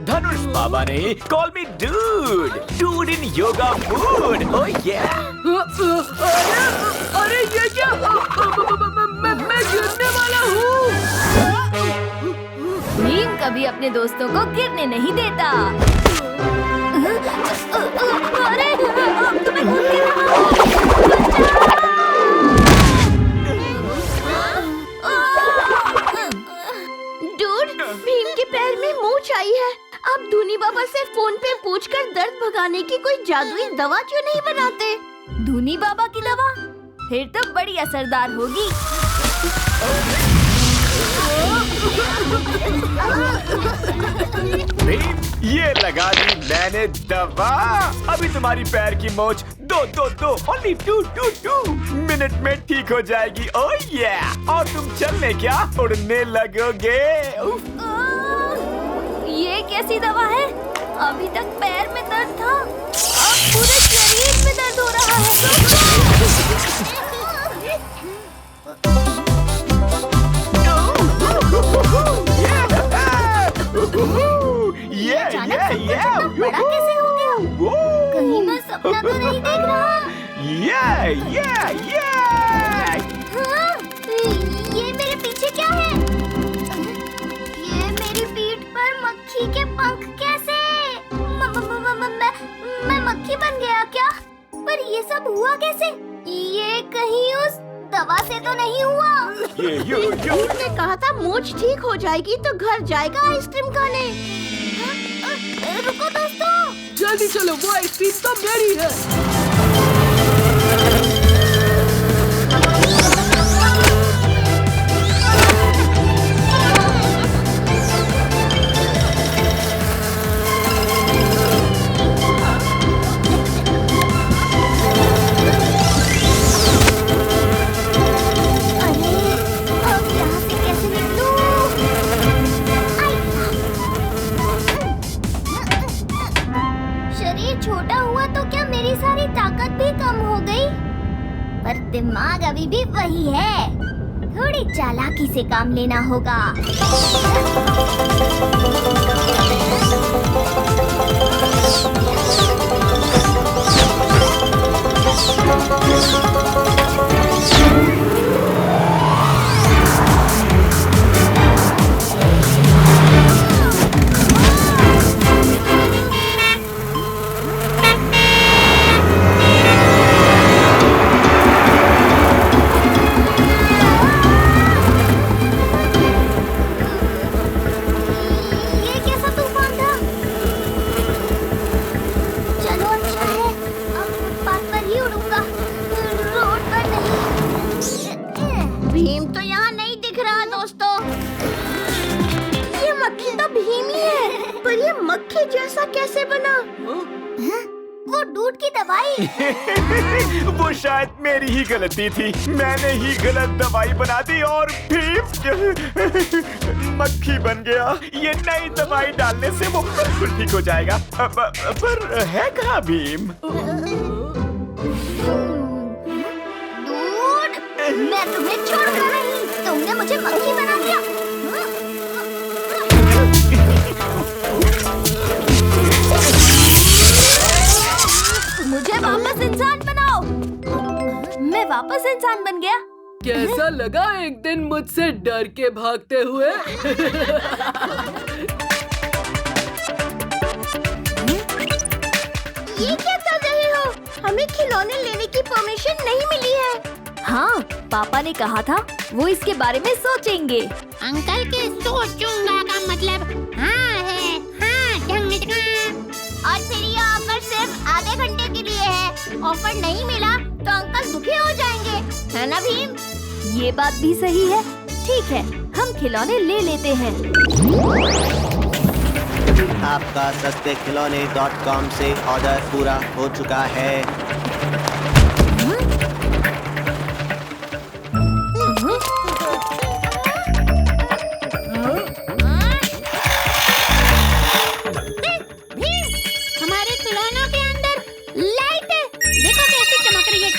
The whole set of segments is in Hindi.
धनुष बाबा ने call me dude in yoga mood. Oh yeah. अरे ये क्या? मैं गिरने वाला हूँ। भीम कभी अपने दोस्तों को गिरने नहीं देता। अरे तुम्हें कौन गिरा? डूड, भीम के पैर में मोच आई है। आप धूनी बाबा से फोन पे पूछकर दर्द भगाने की कोई जादुई दवा क्यों नहीं बनाते? धूनी बाबा की दवा फिर तो बड़ी असरदार होगी। भीम, ये लगा दी मैंने दवा। अभी तुम्हारी पैर की मोच दो ओनली 2 मिनट में ठीक हो जाएगी। ओह या। और तुम चलने क्या उड़ने लगोगे। ये कैसी दवा है? अभी तक पैर में दर्द था, अब पूरे शरीर में दर्द हो रहा है। बड़ा कैसे हो गया? कहीं मैं सपना तो नहीं देख रहा? हाँ, ये मेरे पीछे क्या है? ये मेरी पीठ पर मक्खी के पंख कैसे? मैं मक्खी बन गया क्या? पर ये सब हुआ कैसे? ये कहीं उस दवा से तो नहीं हुआ? ने कहा था मोच ठीक हो जाएगी तो घर जाएगा आइसक्रीम खाने। रुको दोस्तों, जल्दी चलो, वो आइसक्रीम तो मेरी है। छोटा हुआ तो क्या मेरी सारी ताकत भी कम हो गई? पर दिमाग अभी भी वही है। थोड़ी चालाकी से काम लेना होगा। भीम तो यहाँ नहीं दिख रहा दोस्तों। ये मक्खी तो भीम ही है, पर ये मक्खी जैसा कैसे बना? वो डूड की दवाई। वो शायद मेरी ही गलती थी। मैंने ही गलत दवाई बना दी और भीम मक्खी बन गया। ये नई दवाई डालने से वो बिल्कुल ठीक हो जाएगा। पर है कहाँ भीम? मैं तुम्हें छोड़ूंगा नहीं। तुमने मुझे मक्खी बना दिया। मुझे वापस इंसान बनाओ। मैं वापस इंसान बन गया। कैसा लगा एक दिन मुझसे डर के भागते हुए? ये क्या कर रहे हो? हमें खिलौने लेने की परमिशन नहीं मिली है। हाँ, पापा ने कहा था वो इसके बारे में सोचेंगे। अंकल के सोचूंगा का मतलब हाँ है, हाँ ढंग। और फिर ये ऑफर सिर्फ आधे घंटे के लिए है। ऑफर नहीं मिला तो अंकल दुखी हो जाएंगे, है ना भीम? ये बात भी सही है। ठीक है, हम खिलौने ले लेते हैं। आपका सस्तेखिलौने.com से ऑर्डर पूरा हो चुका है। हमारे खिलौनों के अंदर लाइट है, देखो कैसे चमक रही है।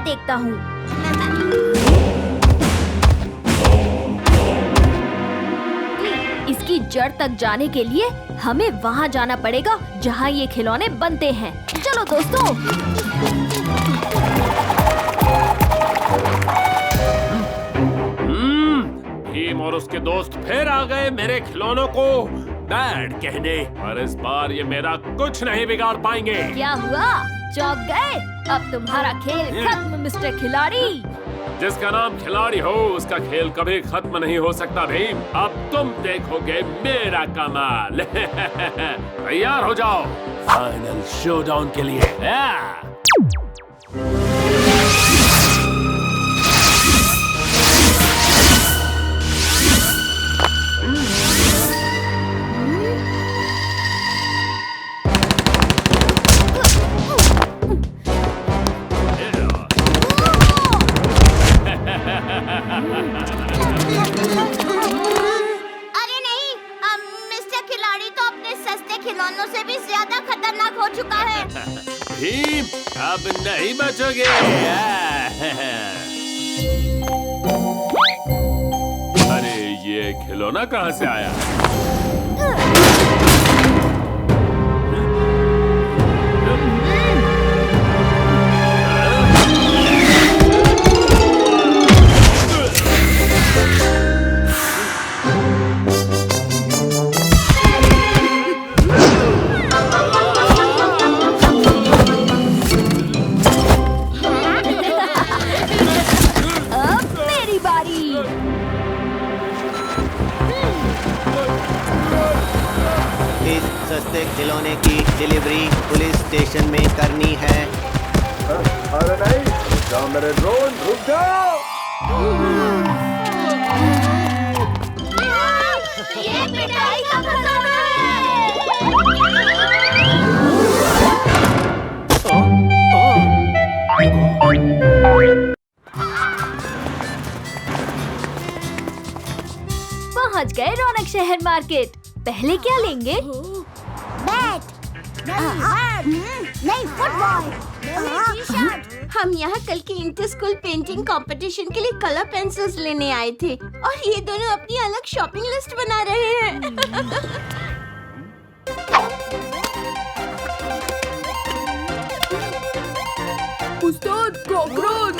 मैं देखता हूँ। इसकी जड़ तक जाने के लिए हमें वहाँ जाना पड़ेगा जहाँ ये खिलौने बनते हैं। चलो दोस्तों। भीम और उसके दोस्त फिर आ गए मेरे खिलौनों को बैड कहने, और इस बार ये मेरा कुछ नहीं बिगाड़ पाएंगे। क्या हुआ? चौंक गए? अब तुम्हारा खेल खत्म मिस्टर खिलाड़ी। जिसका नाम खिलाड़ी हो उसका खेल कभी खत्म नहीं हो सकता भीम। अब तुम देखोगे मेरा कमाल। तैयार हो जाओ फाइनल शोडाउन के लिए। अरे नहीं, मिस्टर खिलाड़ी तो अपने सस्ते खिलौनों से भी ज्यादा खतरनाक हो चुका है। भीम अब नहीं बचोगे। अरे ये खिलौना कहाँ से आया? इस सस्ते खिलौने की डिलीवरी पुलिस स्टेशन में करनी है। अरे नहीं, रुक जाओ मेरे ड्रोन, रुक जाओ। ये मिठाई का खजाना है। पहुंच गए रौनक शहर मार्केट। पहले क्या लेंगे? बैट, नहीं फुटबॉल, हम यहाँ कल के इंटर स्कूल पेंटिंग कंपटीशन के लिए कलर पेंसिल्स लेने आए थे और ये दोनों अपनी अलग शॉपिंग लिस्ट बना रहे हैं। उस्ताद कॉकरोच!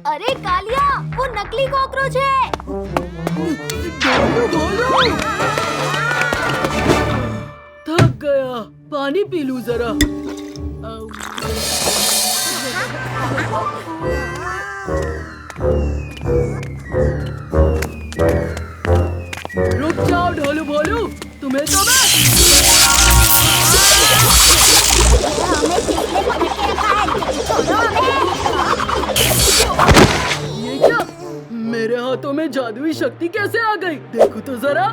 अरे कालिया, वो नकली कॉकरोच है। थक गया, पानी पी लूं जरा। रुक जाओ ढोलू भोलू, तुम्हें तो मैं ये क्या? मेरे हाथों में जादुई शक्ति कैसे आ गई? देखो तो जरा।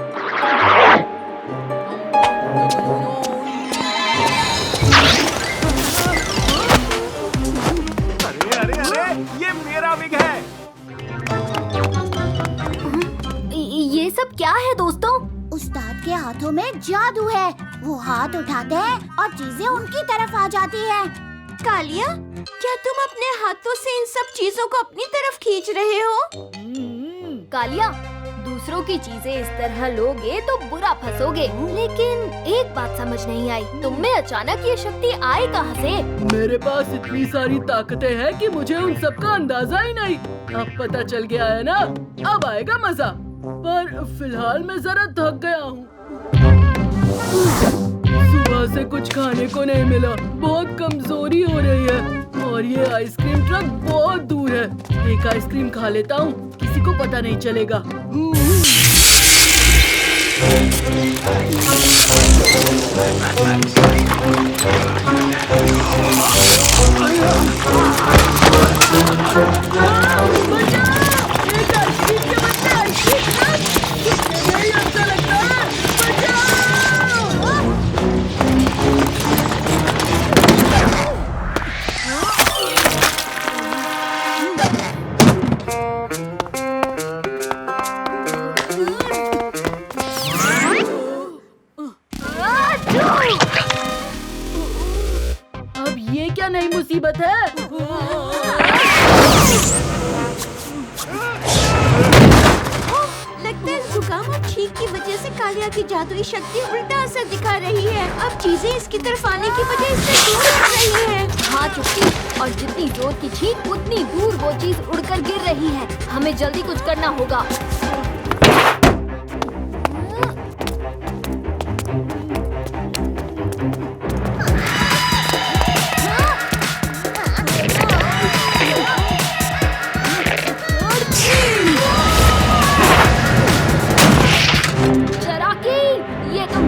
अरे अरे अरे, ये मेरा विग है। ये सब क्या है दोस्तों? उस्ताद के हाथों में जादू है। वो हाथ उठाते हैं और चीजें उनकी तरफ आ जाती है। कालिया, क्या तुम अपने हाथों से इन सब चीजों को अपनी तरफ खींच रहे हो? कालिया, दूसरों की चीजें इस तरह लोगे तो बुरा फंसोगे। लेकिन एक बात समझ नहीं आई, तुम में अचानक ये शक्ति आए कहाँ से? मेरे पास इतनी सारी ताकतें हैं कि मुझे उन सब का अंदाजा ही नहीं। अब पता चल गया है ना, अब आएगा मजा। पर फिलहाल मैं जरा थक गया हूँ। सुबह से कुछ खाने को नहीं मिला, बहुत कमजोरी हो रही है और ये आइसक्रीम ट्रक बहुत दूर है। एक आइसक्रीम खा लेता हूँ, किसी को पता नहीं चलेगा। नई मुसीबत है। लगता है जुकाम और छींक की वजह से कालिया की जादुई शक्ति उल्टा असर दिखा रही है। अब चीजें इसकी तरफ आने की वजह इससे दूर हट रही है। हाँ चुप्पी, और जितनी जोर की छींक उतनी दूर वो चीज उड़कर गिर रही है। हमें जल्दी कुछ करना होगा।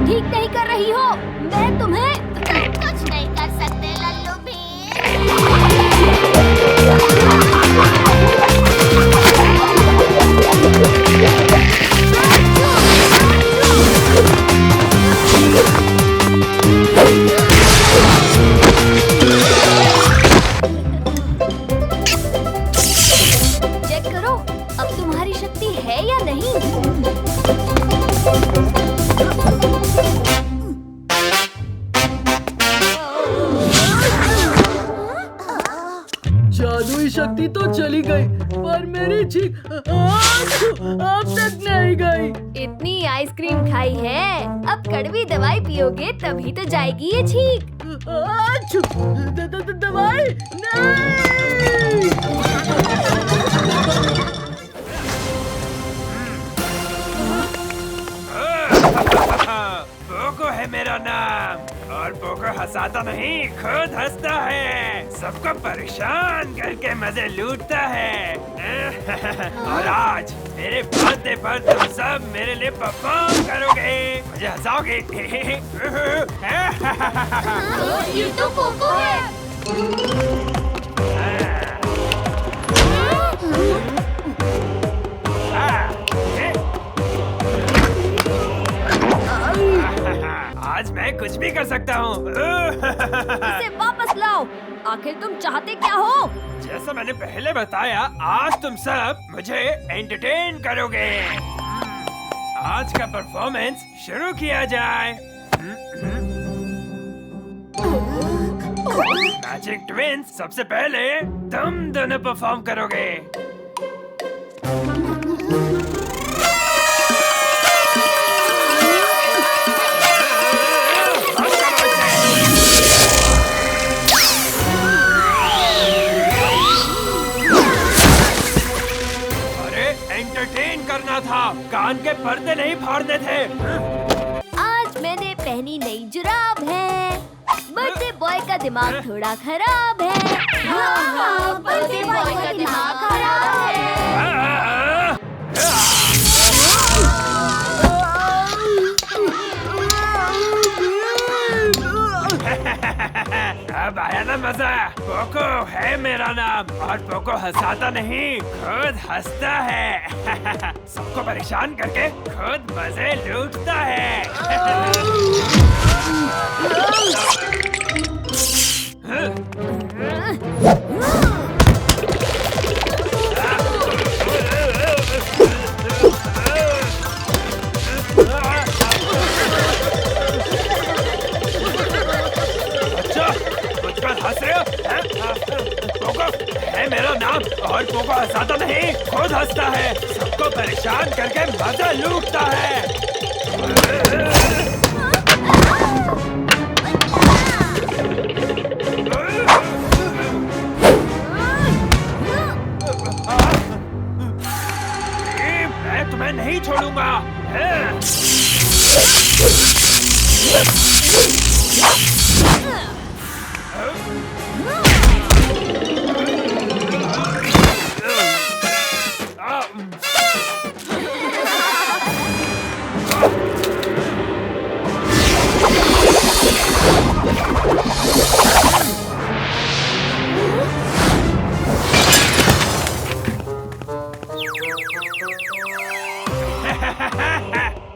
ठीक नहीं कर रही हो। मैं तुम्हें कुछ नहीं कर सकते लल्लू चेक करो, अब तुम्हारी शक्ति है या नहीं। जादुई शक्ति तो चली गई, पर मेरी छींक अब तक नहीं गई। इतनी आइसक्रीम खाई है, अब कड़वी दवाई पियोगे तभी तो जाएगी ये छींक। दवाई नहीं। पोको है मेरा नाम, और पोको हंसाता नहीं, खुद हंसता है, सबको परेशान करके मजे लूटता है। और आज मेरे बर्थडे पर तुम सब मेरे लिए परफॉर्म करोगे, मुझे हंसाओगे। ये तो पोको है। आज मैं कुछ भी कर सकता हूँ। इसे वापस लाओ। आखिर तुम चाहते क्या हो? जैसा मैंने पहले बताया, आज तुम सब मुझे एंटरटेन करोगे। आज का परफॉर्मेंस शुरू किया जाए। मैजिक ट्विंस, सबसे पहले तुम दोनों परफॉर्म करोगे। करना था, कान के पर्दे नहीं फाड़ने थे। आज मैंने पहनी नई जुराब है। बर्थडे बॉय का दिमाग थोड़ा खराब है। हाँ, बर्थडे बॉय का दिमाग खराब है। अब आया ना मजा। पोको है मेरा नाम, और पोको हंसाता नहीं, खुद हंसता है। सबको परेशान करके खुद मजे लूटता है। हंस रहे हो? पोको है मेरा नाम, और पोको हंसाता नहीं, खुद हंसता है, सबको परेशान करके मजा लूटता है। मैं तुम्हें नहीं छोड़ूंगा।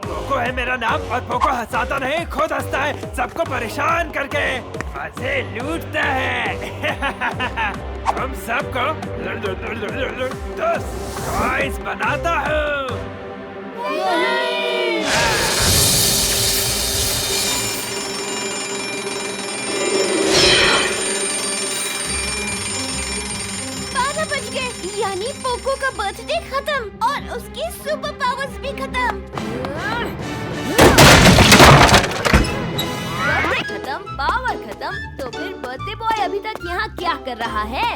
पोको है मेरा नाम, और पोको हंसाता नहीं, खुद हंसता है, सबको परेशान करके मजे लूटता है। हम सबको टॉयज बनाता हूँ। गए, यानी पोको का बर्थडे खत्म और उसकी सुपर पावर्स भी खत्म। बर्थडे खत्म, पावर खत्म, तो फिर बर्थडे बॉय अभी तक यहाँ क्या कर रहा है?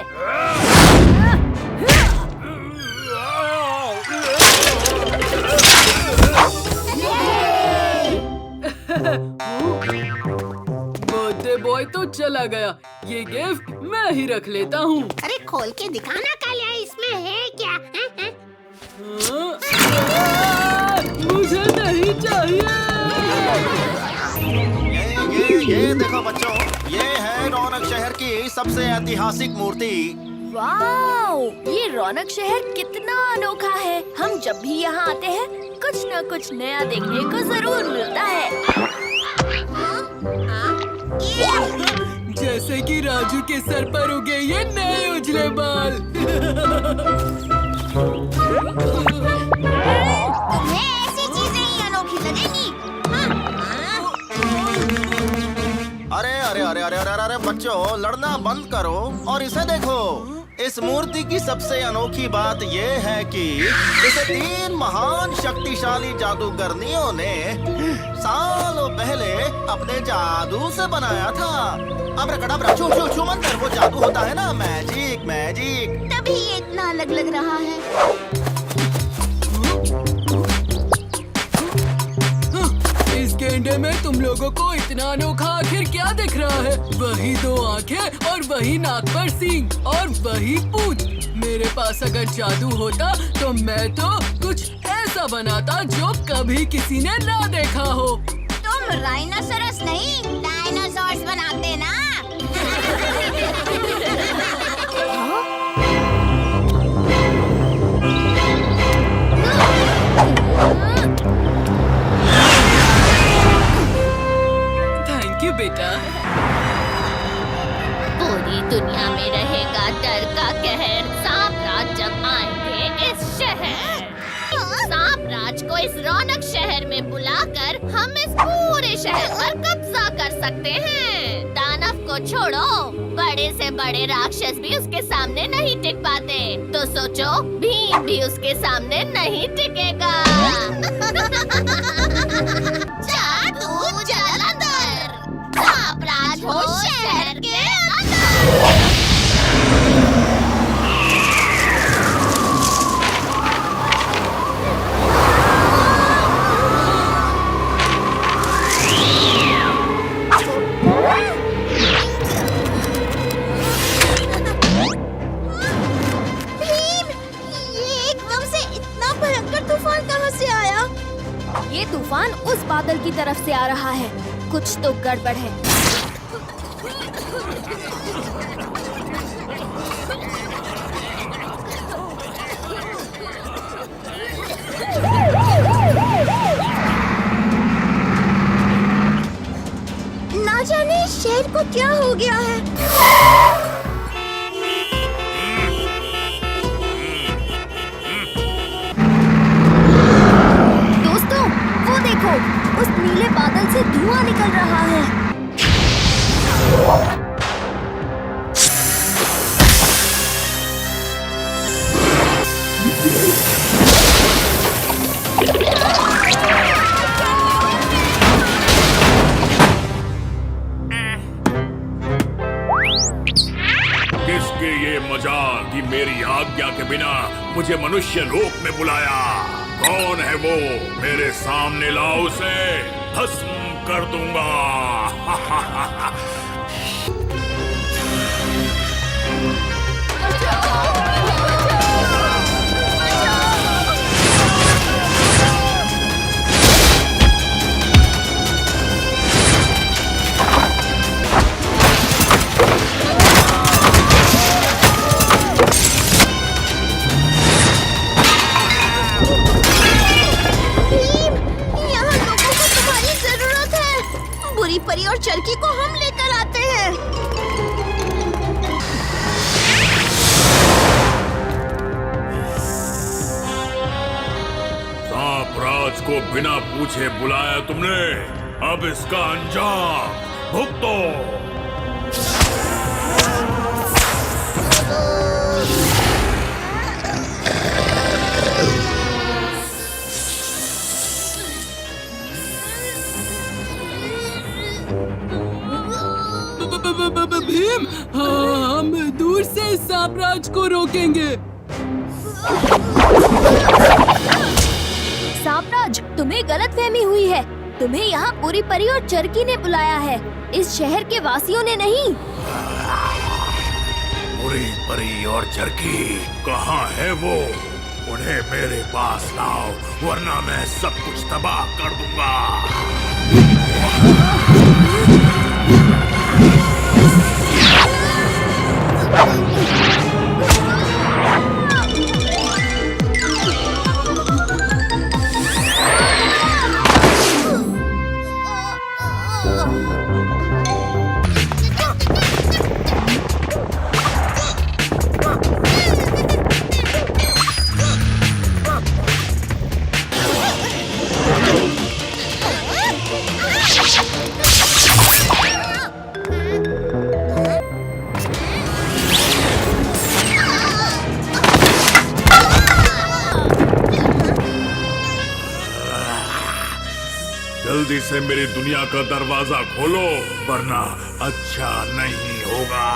बर्थडे बॉय तो चला गया, ये गिफ्ट मैं ही रख लेता हूँ। अरे खोल के दिखाना कालिया, इसमें है क्या? मुझे नहीं चाहिए। ये देखो बच्चों, ये है रौनक शहर की सबसे ऐतिहासिक मूर्ति। वाओ, ये रौनक शहर कितना अनोखा है। हम जब भी यहाँ आते हैं कुछ न कुछ नया देखने को जरूर मिलता है। जैसे कि राजू के सर पर उगे ये नए उजले बाल। तुम्हें ऐसी चीजें ही अनोखी लगेंगी। अरे अरे अरे अरे अरे अरे बच्चों, लड़ना बंद करो और इसे देखो। इस मूर्ति की सबसे अनोखी बात ये है कि इसे 3 महान शक्तिशाली जादूगरनियों ने सालों पहले अपने जादू से बनाया था। अब्राकडाब्रा, छू छू छू मंतर, वो जादू होता है ना, मैजिक मैजिक। तभी ये इतना अलग लग रहा है। इस गेंडे में तुम लोगों को इतना अनोखा आखिर क्या दिख रहा है? वही 2 आंखें और वही नाक पर सींग और वही पूंछ। मेरे पास अगर जादू होता तो मैं तो कुछ ऐसा बनाता जो कभी किसी ने ना देखा हो। तुम राइनोसरस नहीं, डायनासोर्स बनाते ना। थैंक यू बेटा। पूरी दुनिया में रहेगा डर का कहर। सांप राज जब आएंगे इस शहर, सांप राज को इस रौनक शहर में बुलाकर हम इस पूरे शहर पर कब्जा कर सकते हैं। दानव को छोड़ो, बड़े से बड़े राक्षस भी उसके सामने नहीं टिक पाते, तो सोचो भीम भी उसके सामने नहीं टिकेगा। जादू जालंधर, सांप राज हो शहर के अंदर। ये तूफान उस बादल की तरफ से आ रहा है, कुछ तो गड़बड़ है। ना जाने इस शहर को क्या हो गया है। उस नीले बादल से धुआं निकल रहा है। किसकी ये मजाल कि मेरी आज्ञा के बिना मुझे मनुष्य रूप में बुलाया? कौन है वो? मेरे सामने लाओ, उसे भस्म कर दूंगा। परी और चरकी को हम लेकर आते हैं। सांप राज को बिना पूछे बुलाया तुमने, अब इसका अंजाम भुगतो। सांपराज को रोकेंगे। सांपराज, तुम्हें गलतफहमी हुई है। तुम्हें यहाँ पूरी परी और चरकी ने बुलाया है, इस शहर के वासियों ने नहीं। पूरी परी और चरकी कहाँ है वो? उन्हें मेरे पास लाओ, वरना मैं सब कुछ तबाह कर दूंगा। जल्दी से मेरी दुनिया का दरवाजा खोलो, वरना अच्छा नहीं होगा।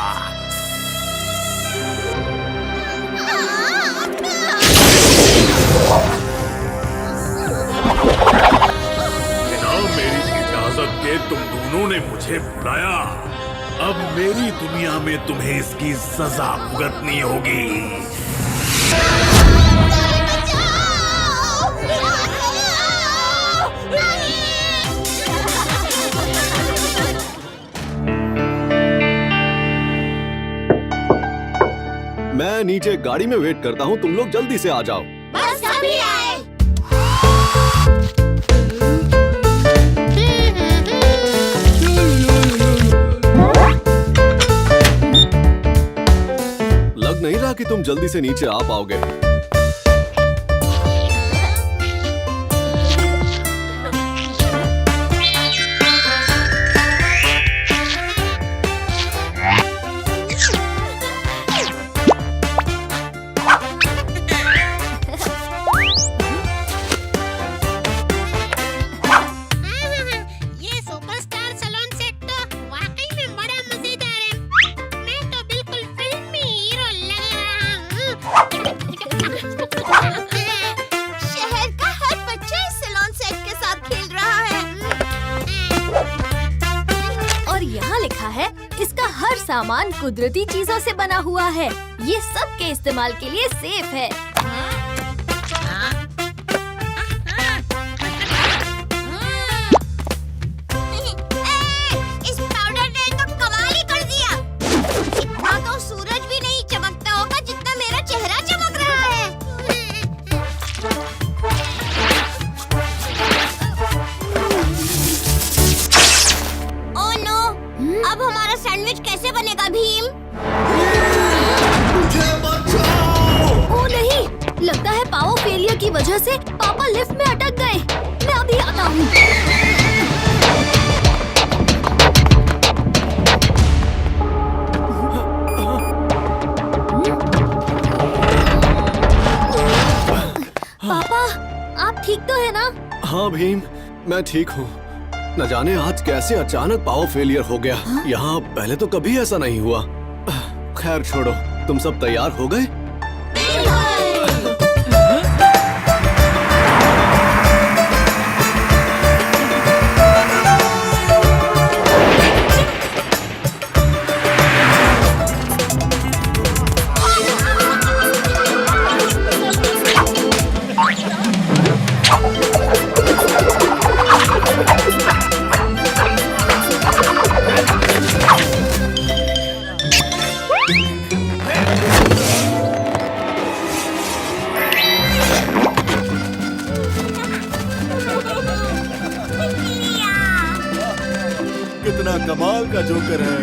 बिना मेरी इजाजत के तुम दोनों ने मुझे बुलाया। अब मेरी दुनिया में तुम्हें इसकी सजा भुगतनी होगी। मैं नीचे गाड़ी में वेट करता हूँ, तुम लोग जल्दी से आ जाओ। बस अभी आए। लग नहीं रहा कि तुम जल्दी से नीचे आ पाओगे। ये सुपरस्टार सैलून सेट तो वाकई में बड़ा मजेदार है। मैं तो बिल्कुल फिल्मी हीरो लग रहा हूँ। शहर का हर बच्चा इस सैलून सेट के साथ खेल रहा है। और यहाँ लिखा है, इसका हर सामान कुदरती चीजों से बना हुआ है। ये सबके इस्तेमाल के लिए सेफ है। इस पाउडर ने तो कमाल ही कर दिया। इतना तो सूरज भी नहीं चमकता होगा जितना मेरा चेहरा चमक रहा है। ओह नो, अब हमारा सैंडविच कैसे बनेगा भीम? ओ नहीं, लगता है पावर फेलियर की वजह से पापा लिफ्ट में अटक गए। मैं अभी आता हूँ। पापा, आप ठीक तो है ना? हाँ भीम, मैं ठीक हूँ। न जाने आज कैसे अचानक पावर फेलियर हो गया। यहाँ पहले तो कभी ऐसा नहीं हुआ। खैर छोड़ो, तुम सब तैयार हो गए? कितना कमाल का जोकर है।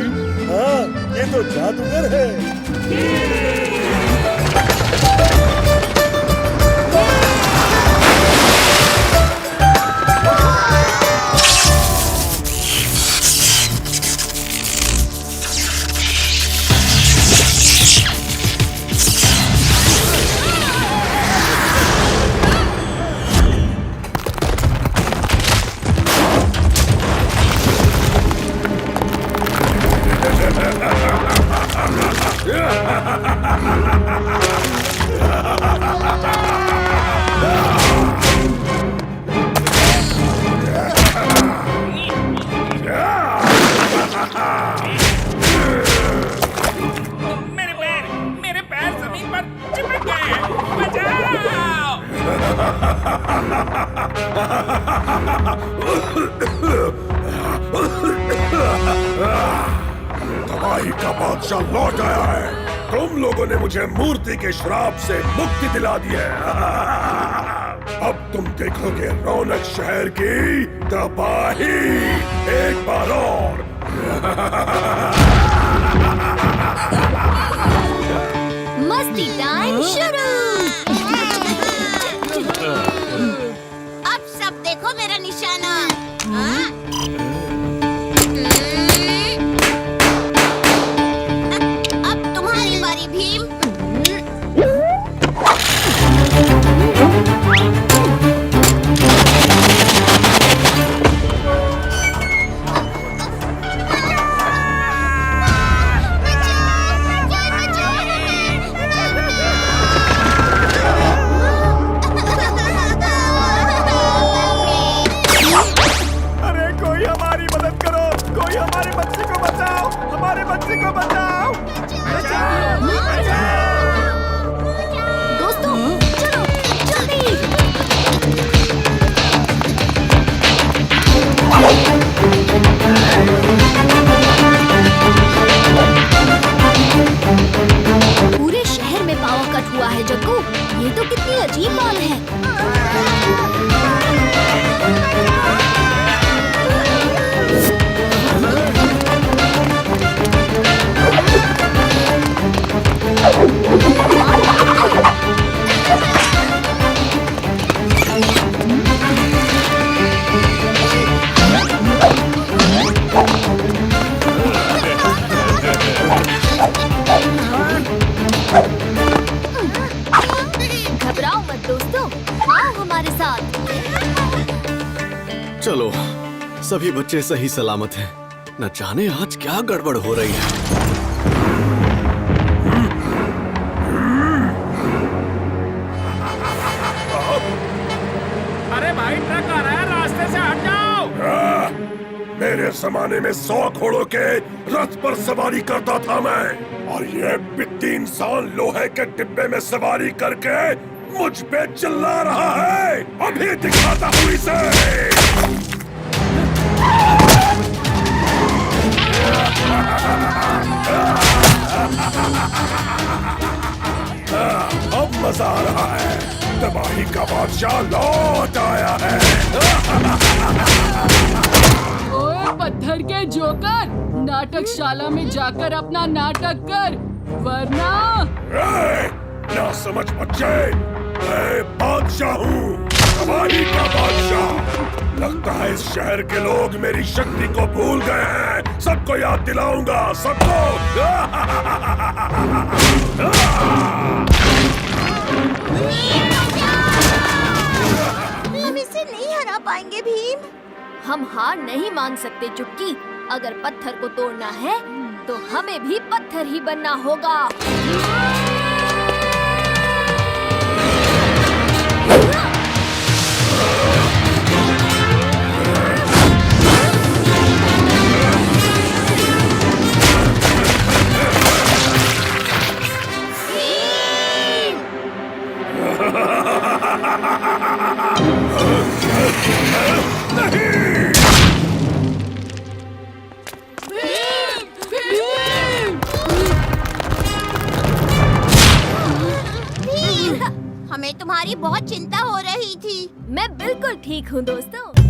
हाँ, ये तो जादूगर है। मेरे पैर जमीन पर चिपक गए हैं। बचाओ! तबाही का बादशाह लौट आया है। तुम लोगों ने मुझे मूर्ति के श्राप से मुक्ति दिला दी है। अब तुम देखोगे रौनक शहर की तबाही एक बार और। मस्ती टाइम शुरू। अब सब देखो मेरा निशाना। हाँ? अब तुम्हारी बारी भीम। अरे कोई हमारी मदद करो, कोई हमारे बच्चे को बचाओ, हमारे बच्चे को बचाओ। दोस्तों चलो जल्दी। पूरे शहर में पावर कट हुआ है जग्गू। ये तो कितनी अजीब बात है। घबराओ मत दोस्तों, आओ हमारे साथ। चलो, सभी बच्चे सही सलामत हैं। न जाने आज क्या गड़बड़ हो रही है। अरे भाई ट्रक आ रहा है, रास्ते से हट जाओ। मेरे जमाने में 100 घोड़ों के रथ पर सवारी करता था मैं, और ये बित्ती इंसान लोहे के डिब्बे में सवारी करके मुझ पे चिल्ला रहा है। अभी दिखाता हूँ इसे। अब मजा आ रहा है। तबाही का बादशाह लौट आया है। ओए पत्थर के जोकर, नाटकशाला में जाकर अपना नाटक कर, वरना ना समझ बच्चे, मैं बादशाह हूँ, तबाही का बादशाह। लगता है इस शहर के लोग मेरी शक्ति को भूल गए हैं। सबको याद दिलाऊंगा, सबको। हम इसे नहीं हरा पाएंगे भीम। हम हार नहीं मान सकते चुप्की। अगर पत्थर को तोड़ना है तो हमें भी पत्थर ही बनना होगा। हमें तुम्हारी बहुत चिंता हो रही थी। मैं बिल्कुल ठीक हूँ दोस्तों।